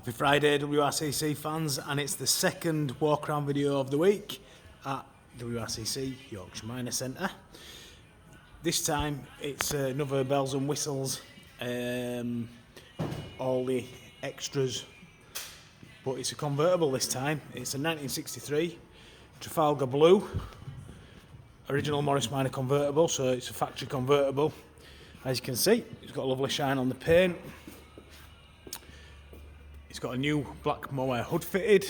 Happy Friday, WRCC fans, and it's the second walk around video of the week at WRCC Yorkshire Minor Centre. This time it's another bells and whistles, all the extras, but it's a convertible this time. It's a 1963 Trafalgar Blue, original Morris Minor convertible, so it's a factory convertible. As you can see, it's got a lovely shine on the paint. It's got a new black mower hood fitted.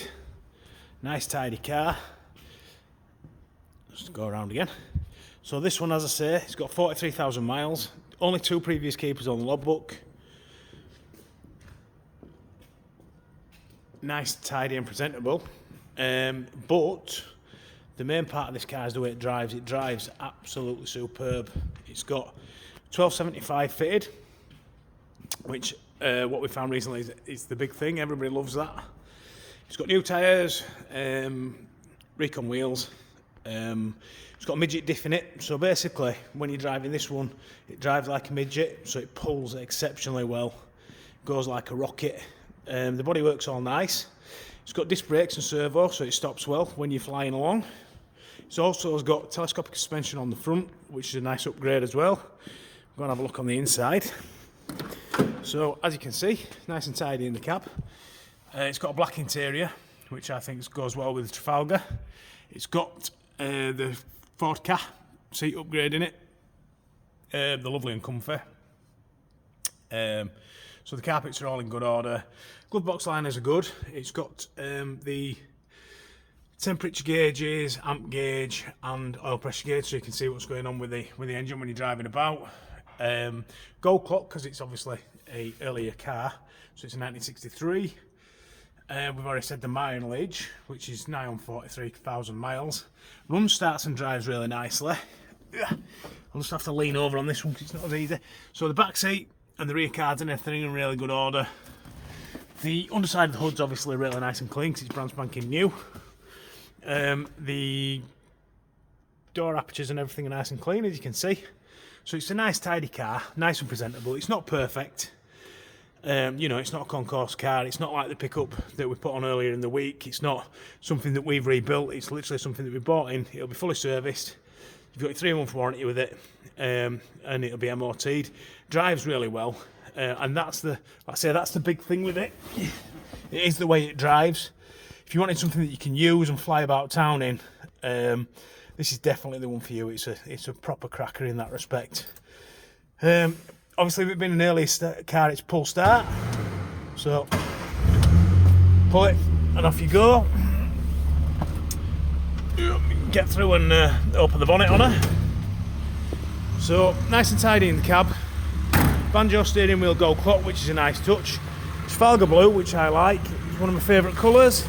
Nice tidy car. Just go around again. So this one, as I say, it's got 43,000 miles. Only 2 previous keepers on the logbook. Nice, tidy and presentable. But the main part of this car is the way it drives. It drives absolutely superb. It's got 1275 fitted, which what we found recently is the big thing. Everybody loves that. It's got new tyres, recon wheels. It's got a Midget diff in it. So basically, when you're driving this one, it drives like a Midget, so it pulls exceptionally well. Goes like a rocket. The bodywork's all nice. It's got disc brakes and servo, so it stops well when you're flying along. It's also got telescopic suspension on the front, which is a nice upgrade as well. Go and have a look on the inside. So as you can see, nice and tidy in the cab. It's got a black interior, which I think goes well with the Trafalgar. It's got the Ford Ka seat upgrade in it. They're lovely and comfy. So the carpets are all in good order. Glove box liners are good. It's got the temperature gauges, amp gauge and oil pressure gauge, so you can see what's going on with the engine when you're driving about. Gold clock, because it's obviously a earlier car, so it's a 1963. We've already said the mileage, which is nigh on 43,000 miles. Runs, starts and drives really nicely. I'll just have to lean over on this one because it's not as easy. So the back seat and the rear cards and everything in really good order. The underside of the hood's obviously really nice and clean because it's brand spanking new. The door apertures and everything are nice and clean, as you can see. So it's a nice tidy car, nice and presentable. It's not perfect. You know, it's not a concourse car. It's not like the pickup that we put on earlier in the week. It's not something that we've rebuilt. It's literally something that we bought in. It'll be fully serviced. You've got your 3-month warranty with it, and it'll be MOT'd. Drives really well, and that's the big thing with it. It is the way it drives. If you wanted something that you can use and fly about town in, this is definitely the one for you. It's a proper cracker in that respect. Obviously, if it's been an early car, it's pull start. So pull it and off you go. Get through and open the bonnet on her. So nice and tidy in the cab. Banjo steering wheel gold clock, which is a nice touch. Trafalgar blue, which I like. It's one of my favourite colours.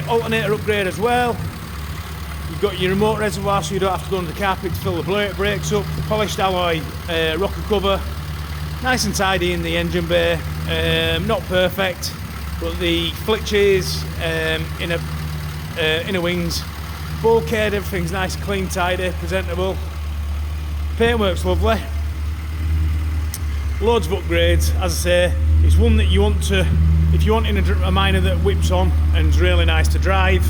Alternator upgrade as well. You've got your remote reservoir, so you don't have to go under the carpet to fill the brakes up. The polished alloy rocker cover, nice and tidy in the engine bay. Not perfect, but the flitches, inner wings, bulkhead, everything's nice, clean, tidy, presentable. Paintwork's lovely. Loads of upgrades. As I say, it's one that you want to, if you want in a minor that whips on and is really nice to drive,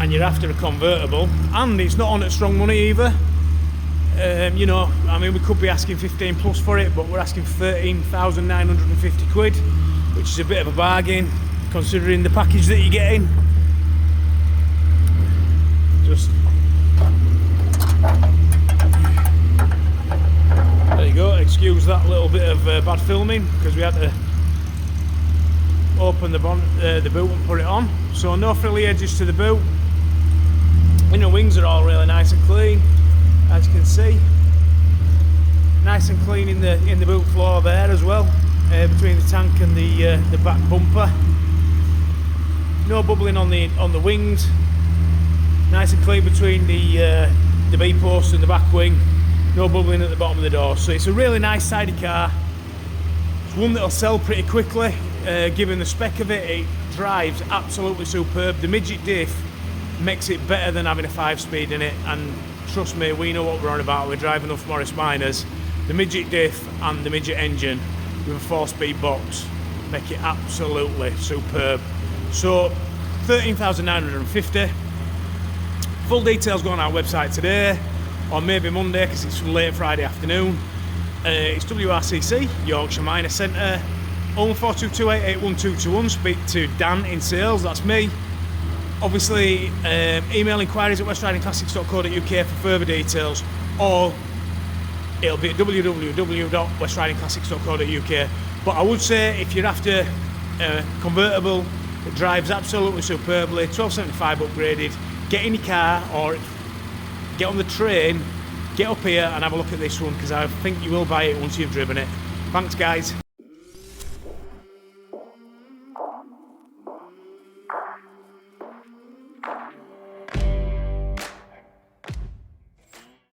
and you're after a convertible, and it's not on at strong money either. You know, I mean, we could be asking 15 plus for it, but we're asking 13,950 quid, which is a bit of a bargain considering the package that you're getting. Just there you go. Excuse that little bit of bad filming because we had to open the boot and put it on. So no frilly edges to the boot. Inner wings are all really nice and clean, as you can see. Nice and clean in the boot floor there as well, between the tank and the back bumper. No bubbling on the wings. Nice and clean between the B post and the back wing. No bubbling at the bottom of the door. So it's a really nice tidy car. It's one that'll sell pretty quickly, given the spec of it. It drives absolutely superb. The Midget diff makes it better than having a 5-speed in it, and trust me, we know what we're on about. We're driving enough Morris Minors. The Midget diff and the Midget engine with a 4-speed box make it absolutely superb. So 13,950. Full details go on our website today, or maybe Monday because it's late Friday afternoon. It's WRCC, Yorkshire Minor Centre, 01422881221. Speak to Dan in sales, that's me. Obviously, email inquiries at westridingclassics.co.uk for further details, or it'll be at www.westridingclassics.co.uk. But I would say if you're after a convertible that drives absolutely superbly, 1275 upgraded, get in your car or get on the train, get up here and have a look at this one, because I think you will buy it once you've driven it. Thanks guys.